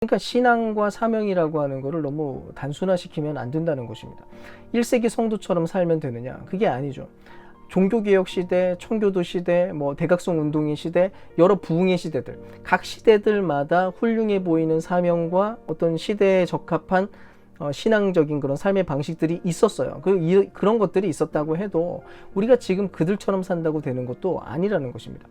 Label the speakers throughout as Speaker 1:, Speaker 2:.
Speaker 1: 그러니까 신앙과 사명이라고 하는 것을 너무 단순화시키면 안 된다는 것입니다. 1세기 성도처럼 살면 되느냐? 그게 아니죠. 종교개혁 시대, 청교도 시대, 대각성 운동의 시대, 여러 부흥의 시대들, 각 시대들마다 훌륭해 보이는 사명과 어떤 시대에 적합한 신앙적인 그런 삶의 방식들이 있었어요. 그런 것들이 있었다고 해도 우리가 지금 그들처럼 산다고 되는 것도 아니라는 것입니다.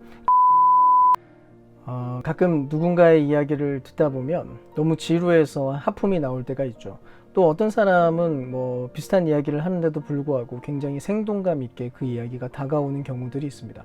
Speaker 1: 가끔 누군가의 이야기를 듣다 보면 너무 지루해서 하품이 나올 때가 있죠. 또 어떤 사람은 비슷한 이야기를 하는데도 불구하고 굉장히 생동감 있게 그 이야기가 다가오는 경우들이 있습니다.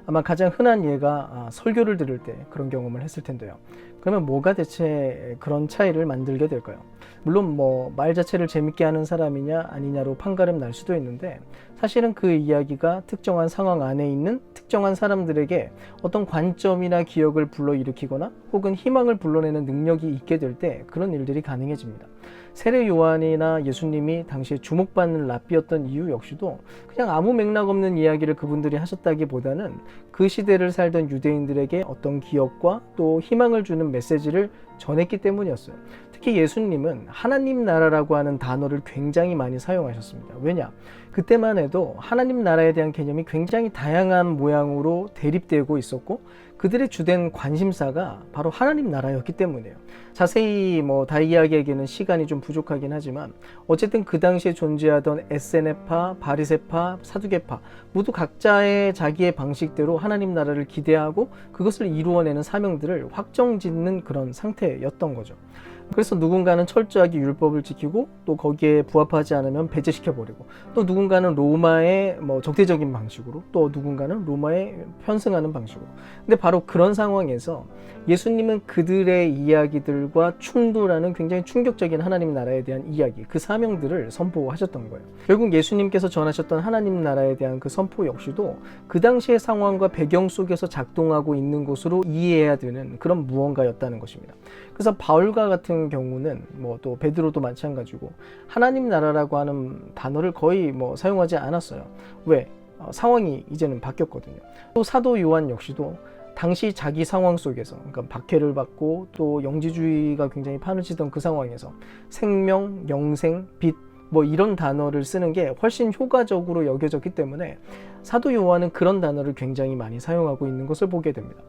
Speaker 1: 아마 가장 흔한 예가 설교를 들을 때 그런 경험을 했을 텐데요. 그러면 뭐가 대체 그런 차이를 만들게 될까요? 물론 말 자체를 재밌게 하는 사람이냐 아니냐로 판가름 날 수도 있는데, 사실은 그 이야기가 특정한 상황 안에 있는 특정한 사람들에게 어떤 관점이나 기억을 불러일으키거나 혹은 희망을 불러내는 능력이 있게 될 때 그런 일들이 가능해집니다. 세례 요한이나 예수님이 당시에 주목받는 랍비였던 이유 역시도 그냥 아무 맥락 없는 이야기를 그분들이 하셨다기보다는 그 시대를 살던 유대인들에게 어떤 기억과 또 희망을 주는 메시지를 전했기 때문이었어요. 특히 예수님은 하나님 나라라고 하는 단어를 굉장히 많이 사용하셨습니다. 왜냐? 그때만 해도 하나님 나라에 대한 개념이 굉장히 다양한 모양으로 대립되고 있었고, 그들의 주된 관심사가 바로 하나님 나라였기 때문이에요. 자세히 다 이야기하기에는 시간이 좀 부족하긴 하지만, 어쨌든 그 당시에 존재하던 에세네파, 바리새파, 사두개파 모두 각자의 자기의 방식대로 하나님 나라를 기대하고 그것을 이루어내는 사명들을 확정짓는 그런 상태였던 거죠. 그래서 누군가는 철저하게 율법을 지키고 또 거기에 부합하지 않으면 배제시켜버리고, 또 누군가는 로마의 적대적인 방식으로, 또 누군가는 로마에 편승하는 방식으로. 근데 바로 그런 상황에서 예수님은 그들의 이야기들과 충돌하는 굉장히 충격적인 하나님 나라에 대한 이야기, 그 사명들을 선포하셨던 거예요. 결국 예수님께서 전하셨던 하나님 나라에 대한 그 선포 역시도 그 당시의 상황과 배경 속에서 작동하고 있는 것으로 이해해야 되는 그런 무언가였다는 것입니다. 그래서 바울과 같은 경우는 또 베드로도 마찬가지고 하나님 나라라고 하는 단어를 거의 사용하지 않았어요. 왜? 상황이 이제는 바뀌었거든요. 또 사도 요한 역시도 당시 자기 상황 속에서, 그러니까 박해를 받고 또 영지주의가 굉장히 판을 치던 그 상황에서 생명, 영생, 빛 이런 단어를 쓰는 게 훨씬 효과적으로 여겨졌기 때문에 사도 요한은 그런 단어를 굉장히 많이 사용하고 있는 것을 보게 됩니다.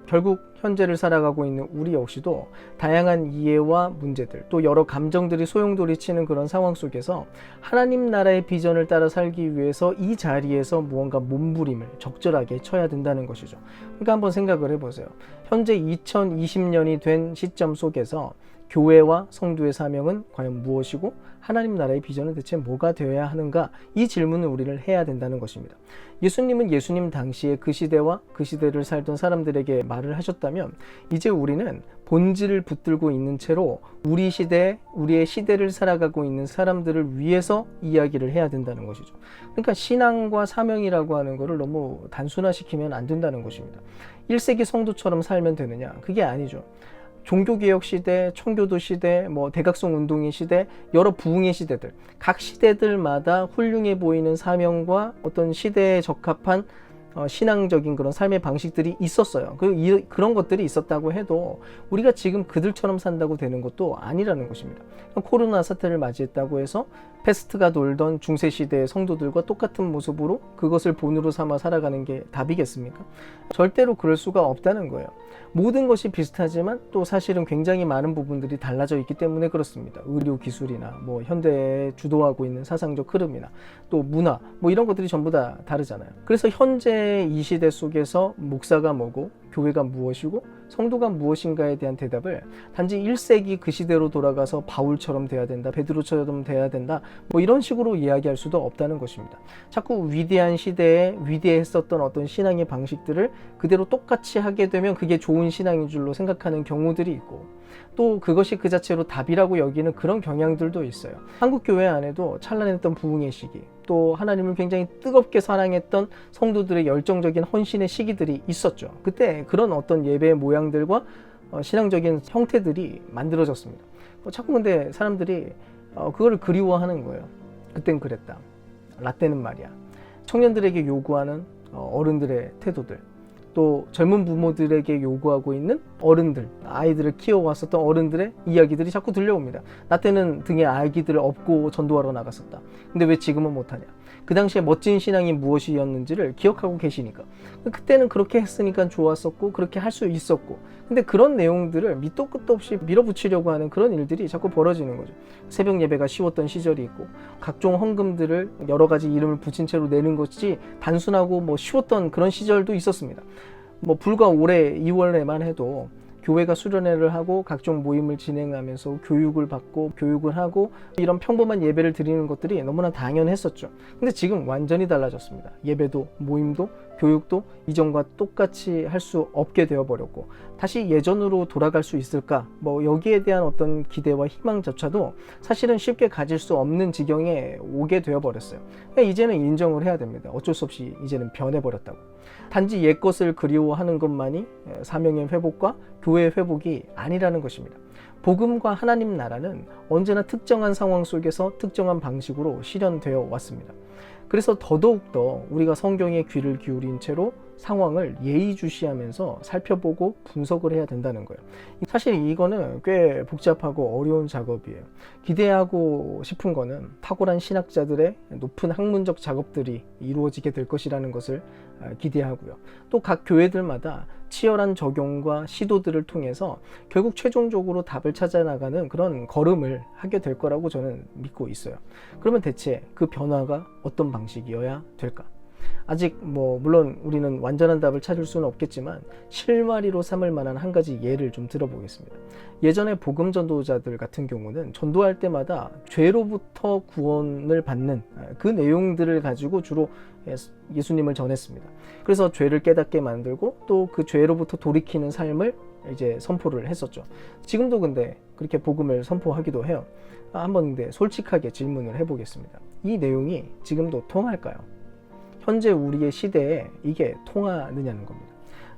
Speaker 1: 결국 현재를 살아가고 있는 우리 역시도 다양한 이해와 문제들, 또 여러 감정들이 소용돌이치는 그런 상황 속에서 하나님 나라의 비전을 따라 살기 위해서 이 자리에서 무언가 몸부림을 적절하게 쳐야 된다는 것이죠. 그러니까 한번 생각을 해보세요. 현재 2020년이 된 시점 속에서 교회와 성도의 사명은 과연 무엇이고 하나님 나라의 비전은 대체 뭐가 되어야 하는가? 이 질문을 우리를 해야 된다는 것입니다. 예수님은 예수님 당시에 그 시대와 그 시대를 살던 사람들에게 말을 하셨다면, 이제 우리는 본질을 붙들고 있는 채로 우리 시대, 우리의 시대를 살아가고 있는 사람들을 위해서 이야기를 해야 된다는 것이죠. 그러니까 신앙과 사명이라고 하는 것을 너무 단순화시키면 안 된다는 것입니다. 1세기 성도처럼 살면 되느냐? 그게 아니죠. 종교개혁 시대, 청교도 시대, 대각성 운동의 시대, 여러 부흥의 시대들, 각 시대들마다 훌륭해 보이는 사명과 어떤 시대에 적합한 신앙적인 그런 삶의 방식들이 있었어요. 그런 것들이 있었다고 해도 우리가 지금 그들처럼 산다고 되는 것도 아니라는 것입니다. 코로나 사태를 맞이했다고 해서 패스트가 돌던 중세시대의 성도들과 똑같은 모습으로 그것을 본으로 삼아 살아가는 게 답이겠습니까? 절대로 그럴 수가 없다는 거예요. 모든 것이 비슷하지만 또 사실은 굉장히 많은 부분들이 달라져 있기 때문에 그렇습니다. 의료 기술이나 현대에 주도하고 있는 사상적 흐름이나 또 문화 이런 것들이 전부 다 다르잖아요. 그래서 현재 이 시대 속에서 목사가 뭐고 교회가 무엇이고 성도가 무엇인가에 대한 대답을 단지 1세기 그 시대로 돌아가서 바울처럼 돼야 된다, 베드로처럼 돼야 된다 이런 식으로 이야기할 수도 없다는 것입니다. 자꾸 위대한 시대에 위대했었던 어떤 신앙의 방식들을 그대로 똑같이 하게 되면 그게 좋은 신앙인 줄로 생각하는 경우들이 있고, 또 그것이 그 자체로 답이라고 여기는 그런 경향들도 있어요. 한국 교회 안에도 찬란했던 부흥의 시기, 또 하나님을 굉장히 뜨겁게 사랑했던 성도들의 열정적인 헌신의 시기들이 있었죠. 그때 그런 어떤 예배의 모양들과 신앙적인 형태들이 만들어졌습니다. 자꾸 근데 사람들이 그거를 그리워하는 거예요. 그땐 그랬다, 라떼는 말이야. 청년들에게 요구하는 어른들의 태도들, 또 젊은 부모들에게 요구하고 있는 어른들, 아이들을 키워왔었던 어른들의 이야기들이 자꾸 들려옵니다. 나 때는 등에 아기들을 업고 전도하러 나갔었다. 근데 왜 지금은 못하냐? 그 당시에 멋진 신앙이 무엇이었는지를 기억하고 계시니까. 그때는 그렇게 했으니까 좋았었고 그렇게 할 수 있었고, 근데 그런 내용들을 밑도 끝도 없이 밀어붙이려고 하는 그런 일들이 자꾸 벌어지는 거죠. 새벽 예배가 쉬웠던 시절이 있고 각종 헌금들을 여러 가지 이름을 붙인 채로 내는 것이 단순하고 뭐 쉬웠던 그런 시절도 있었습니다. 뭐 불과 올해 2월에만 해도 교회가 수련회를 하고 각종 모임을 진행하면서 교육을 받고 교육을 하고 이런 평범한 예배를 드리는 것들이 너무나 당연했었죠. 근데 지금 완전히 달라졌습니다. 예배도 모임도 교육도 이전과 똑같이 할 수 없게 되어버렸고, 다시 예전으로 돌아갈 수 있을까? 뭐 여기에 대한 어떤 기대와 희망조차도 사실은 쉽게 가질 수 없는 지경에 오게 되어버렸어요. 그러니까 이제는 인정을 해야 됩니다. 어쩔 수 없이 이제는 변해버렸다고. 단지 옛것을 그리워하는 것만이 사명의 회복과 교회의 회복이 아니라는 것입니다. 복음과 하나님 나라는 언제나 특정한 상황 속에서 특정한 방식으로 실현되어 왔습니다. 그래서 더더욱더 우리가 성경에 귀를 기울인 채로 상황을 예의주시하면서 살펴보고 분석을 해야 된다는 거예요. 사실 이거는 꽤 복잡하고 어려운 작업이에요. 기대하고 싶은 거는 탁월한 신학자들의 높은 학문적 작업들이 이루어지게 될 것이라는 것을 기대하고요. 또 각 교회들마다 치열한 적용과 시도들을 통해서 결국 최종적으로 답을 찾아 나가는 그런 걸음을 하게 될 거라고 저는 믿고 있어요. 그러면 대체 그 변화가 어떤 방식이어야 될까? 아직 물론 우리는 완전한 답을 찾을 수는 없겠지만 실마리로 삼을 만한 한 가지 예를 좀 들어보겠습니다. 예전에 복음 전도자들 같은 경우는 전도할 때마다 죄로부터 구원을 받는 그 내용들을 가지고 주로 예수님을 전했습니다. 그래서 죄를 깨닫게 만들고 또 그 죄로부터 돌이키는 삶을 이제 선포를 했었죠. 지금도 근데 그렇게 복음을 선포하기도 해요. 한번 근데 솔직하게 질문을 해보겠습니다. 이 내용이 지금도 통할까요? 현재 우리의 시대에 이게 통하느냐는 겁니다.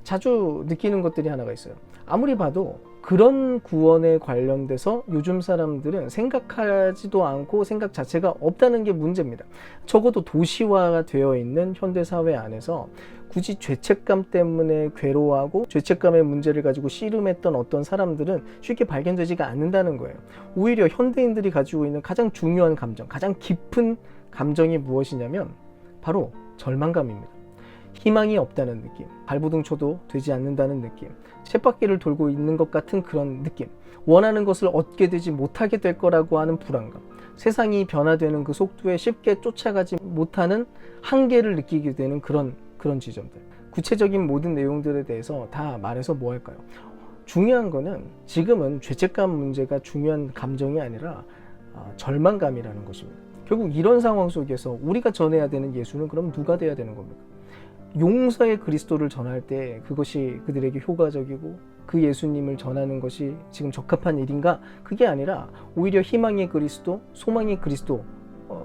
Speaker 1: 자주 느끼는 것들이 하나가 있어요. 아무리 봐도 그런 구원에 관련돼서 요즘 사람들은 생각하지도 않고 생각 자체가 없다는 게 문제입니다. 적어도 도시화가 되어 있는 현대사회 안에서 굳이 죄책감 때문에 괴로워하고 죄책감의 문제를 가지고 씨름했던 어떤 사람들은 쉽게 발견되지가 않는다는 거예요. 오히려 현대인들이 가지고 있는 가장 중요한 감정, 가장 깊은 감정이 무엇이냐면 바로 절망감입니다. 희망이 없다는 느낌, 발부둥 쳐도 되지 않는다는 느낌, 쳇바퀴를 돌고 있는 것 같은 그런 느낌, 원하는 것을 얻게 되지 못하게 될 거라고 하는 불안감, 세상이 변화되는 그 속도에 쉽게 쫓아가지 못하는 한계를 느끼게 되는 그런 지점들. 구체적인 모든 내용들에 대해서 다 말해서 뭐 할까요? 중요한 거는 지금은 죄책감 문제가 중요한 감정이 아니라 절망감이라는 것입니다. 결국 이런 상황 속에서 우리가 전해야 되는 예수는 그럼 누가 돼야 되는 겁니까? 용서의 그리스도를 전할 때 그것이 그들에게 효과적이고 그 예수님을 전하는 것이 지금 적합한 일인가? 그게 아니라 오히려 희망의 그리스도, 소망의 그리스도,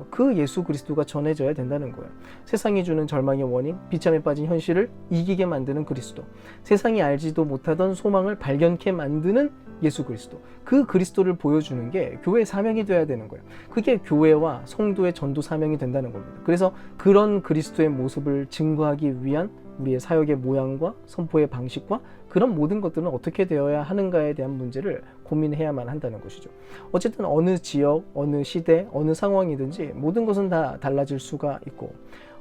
Speaker 1: 그 예수 그리스도가 전해져야 된다는 거예요. 세상이 주는 절망의 원인, 비참에 빠진 현실을 이기게 만드는 그리스도, 세상이 알지도 못하던 소망을 발견케 만드는 예수 그리스도, 그 그리스도를 보여주는 게 교회의 사명이 돼야 되는 거예요. 그게 교회와 성도의 전도 사명이 된다는 겁니다. 그래서 그런 그리스도의 모습을 증거하기 위한 우리의 사역의 모양과 선포의 방식과 그런 모든 것들은 어떻게 되어야 하는가에 대한 문제를 고민해야만 한다는 것이죠. 어쨌든 어느 지역, 어느 시대, 어느 상황이든지 모든 것은 다 달라질 수가 있고,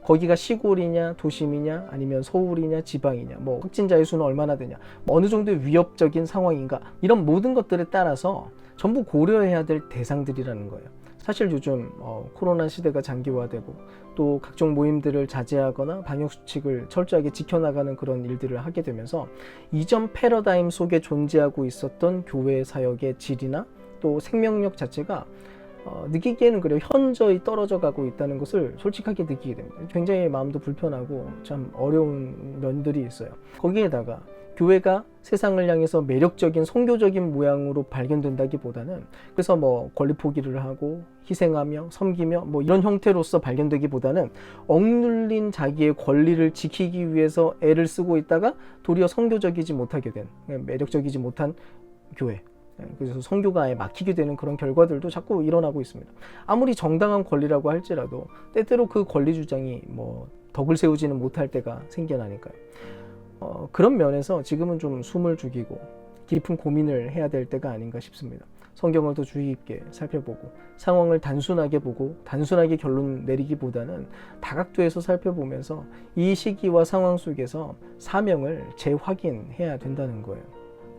Speaker 1: 거기가 시골이냐 도심이냐 아니면 서울이냐 지방이냐, 확진자의 수는 얼마나 되냐, 어느 정도의 위협적인 상황인가, 이런 모든 것들에 따라서 전부 고려해야 될 대상들이라는 거예요. 사실 요즘 코로나 시대가 장기화되고 또 각종 모임들을 자제하거나 방역수칙을 철저하게 지켜나가는 그런 일들을 하게 되면서 이전 패러다임 속에 존재하고 있었던 교회 사역의 질이나 또 생명력 자체가 느끼기에는 그래요. 현저히 떨어져 가고 있다는 것을 솔직하게 느끼게 됩니다. 굉장히 마음도 불편하고 참 어려운 면들이 있어요. 거기에다가 교회가 세상을 향해서 매력적인 선교적인 모양으로 발견된다기보다는, 그래서 권리 포기를 하고 희생하며 섬기며 이런 형태로서 발견되기보다는 억눌린 자기의 권리를 지키기 위해서 애를 쓰고 있다가 도리어 선교적이지 못하게 된, 매력적이지 못한 교회, 그래서 선교가에 막히게 되는 그런 결과들도 자꾸 일어나고 있습니다. 아무리 정당한 권리라고 할지라도 때때로 그 권리 주장이 덕을 세우지는 못할 때가 생겨나니까요. 그런 면에서 지금은 좀 숨을 죽이고 깊은 고민을 해야 될 때가 아닌가 싶습니다. 성경을 더 주의 깊게 살펴보고 상황을 단순하게 보고 단순하게 결론 내리기보다는 다각도에서 살펴보면서 이 시기와 상황 속에서 사명을 재확인해야 된다는 거예요.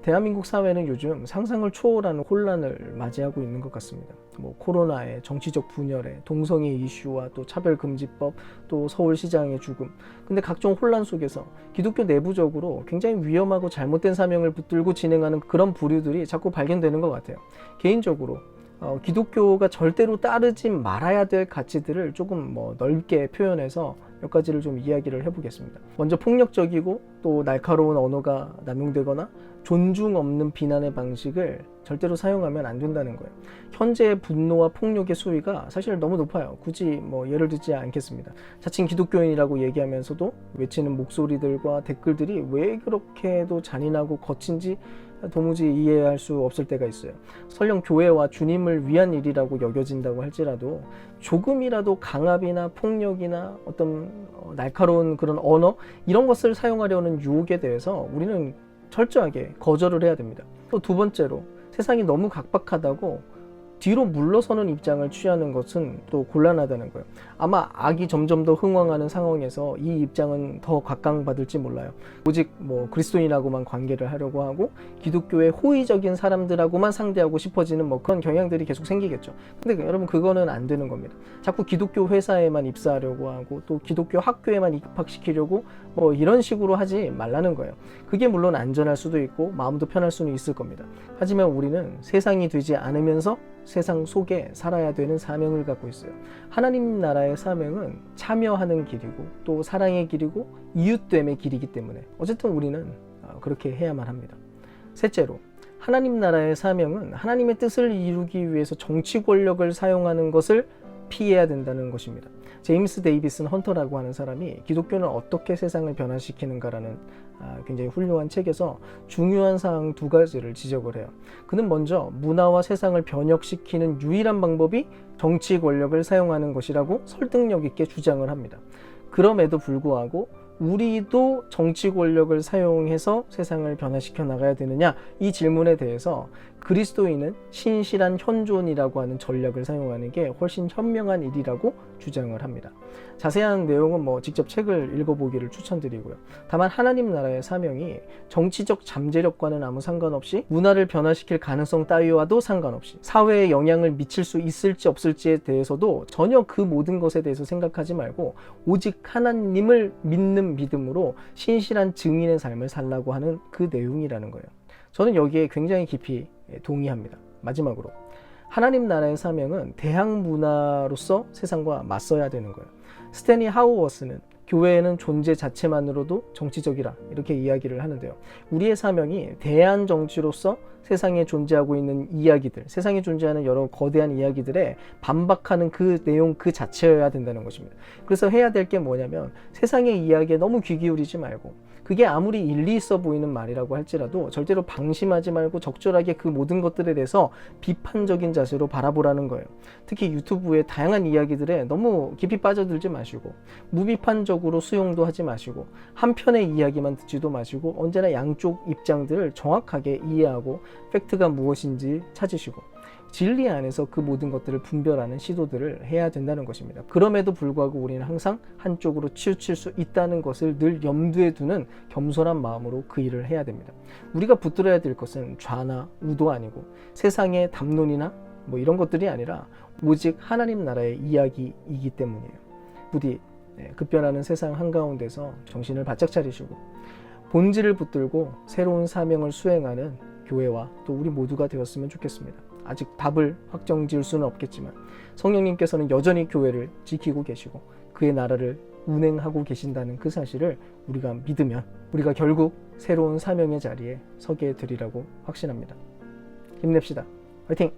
Speaker 1: 대한민국 사회는 요즘 상상을 초월하는 혼란을 맞이하고 있는 것 같습니다. 코로나에, 정치적 분열에, 동성애 이슈와 또 차별금지법, 또 서울시장의 죽음. 근데 각종 혼란 속에서 기독교 내부적으로 굉장히 위험하고 잘못된 사명을 붙들고 진행하는 그런 부류들이 자꾸 발견되는 것 같아요. 개인적으로 기독교가 절대로 따르지 말아야 될 가치들을 조금 넓게 표현해서 몇 가지를 좀 이야기를 해보겠습니다. 먼저 폭력적이고 또 날카로운 언어가 남용되거나 존중 없는 비난의 방식을 절대로 사용하면 안 된다는 거예요. 현재의 분노와 폭력의 수위가 사실 너무 높아요. 굳이 예를 들지 않겠습니다. 자칭 기독교인이라고 얘기하면서도 외치는 목소리들과 댓글들이 왜 그렇게도 잔인하고 거친지 도무지 이해할 수 없을 때가 있어요. 설령 교회와 주님을 위한 일이라고 여겨진다고 할지라도 조금이라도 강압이나 폭력이나 어떤 날카로운 그런 언어 이런 것을 사용하려는 유혹에 대해서 우리는 철저하게 거절을 해야 됩니다. 또 두 번째로 세상이 너무 각박하다고 뒤로 물러서는 입장을 취하는 것은 또 곤란하다는 거예요. 아마 악이 점점 더 흥왕하는 상황에서 이 입장은 더 각광받을지 몰라요. 오직 그리스도인하고만 관계를 하려고 하고 기독교의 호의적인 사람들하고만 상대하고 싶어지는 그런 경향들이 계속 생기겠죠. 근데 여러분 그거는 안 되는 겁니다. 자꾸 기독교 회사에만 입사하려고 하고 또 기독교 학교에만 입학시키려고 이런 식으로 하지 말라는 거예요. 그게 물론 안전할 수도 있고 마음도 편할 수는 있을 겁니다. 하지만 우리는 세상이 되지 않으면서 세상 속에 살아야 되는 사명을 갖고 있어요. 하나님 나라의 사명은 참여하는 길이고 또 사랑의 길이고 이웃됨의 길이기 때문에 어쨌든 우리는 그렇게 해야만 합니다. 셋째로 하나님 나라의 사명은 하나님의 뜻을 이루기 위해서 정치 권력을 사용하는 것을 피해야 된다는 것입니다. 제임스 데이비슨 헌터라고 하는 사람이 기독교는 어떻게 세상을 변화시키는가라는 굉장히 훌륭한 책에서 중요한 사항 두 가지를 지적을 해요. 그는 먼저 문화와 세상을 변혁시키는 유일한 방법이 정치 권력을 사용하는 것이라고 설득력 있게 주장을 합니다. 그럼에도 불구하고 우리도 정치 권력을 사용해서 세상을 변화시켜 나가야 되느냐 이 질문에 대해서 그리스도인은 신실한 현존이라고 하는 전략을 사용하는 게 훨씬 현명한 일이라고 주장을 합니다. 자세한 내용은 직접 책을 읽어보기를 추천드리고요. 다만 하나님 나라의 사명이 정치적 잠재력과는 아무 상관없이 문화를 변화시킬 가능성 따위와도 상관없이 사회에 영향을 미칠 수 있을지 없을지에 대해서도 전혀 그 모든 것에 대해서 생각하지 말고 오직 하나님을 믿는 믿음으로 신실한 증인의 삶을 살라고 하는 그 내용이라는 거예요. 저는 여기에 굉장히 깊이 동의합니다. 마지막으로 하나님 나라의 사명은 대항 문화로서 세상과 맞서야 되는 거예요. 스탠리 하우어스는 교회에는 존재 자체만으로도 정치적이라 이렇게 이야기를 하는데요. 우리의 사명이 대한 정치로서 세상에 존재하고 있는 이야기들, 세상에 존재하는 여러 거대한 이야기들에 반박하는 그 내용 그 자체여야 된다는 것입니다. 그래서 해야 될 게 뭐냐면 세상의 이야기에 너무 귀 기울이지 말고 그게 아무리 일리 있어 보이는 말이라고 할지라도 절대로 방심하지 말고 적절하게 그 모든 것들에 대해서 비판적인 자세로 바라보라는 거예요. 특히 유튜브의 다양한 이야기들에 너무 깊이 빠져들지 마시고 무비판적으로 수용도 하지 마시고 한편의 이야기만 듣지도 마시고 언제나 양쪽 입장들을 정확하게 이해하고 팩트가 무엇인지 찾으시고 진리 안에서 그 모든 것들을 분별하는 시도들을 해야 된다는 것입니다. 그럼에도 불구하고 우리는 항상 한쪽으로 치우칠 수 있다는 것을 늘 염두에 두는 겸손한 마음으로 그 일을 해야 됩니다. 우리가 붙들어야 될 것은 좌나 우도 아니고 세상의 담론이나 이런 것들이 아니라 오직 하나님 나라의 이야기이기 때문이에요. 부디 급변하는 세상 한가운데서 정신을 바짝 차리시고 본질을 붙들고 새로운 사명을 수행하는 교회와 또 우리 모두가 되었으면 좋겠습니다. 아직 답을 확정 지을 수는 없겠지만 성령님께서는 여전히 교회를 지키고 계시고 그의 나라를 운행하고 계신다는 그 사실을 우리가 믿으면 우리가 결국 새로운 사명의 자리에 서게 되리라고 확신합니다. 힘냅시다. 화이팅!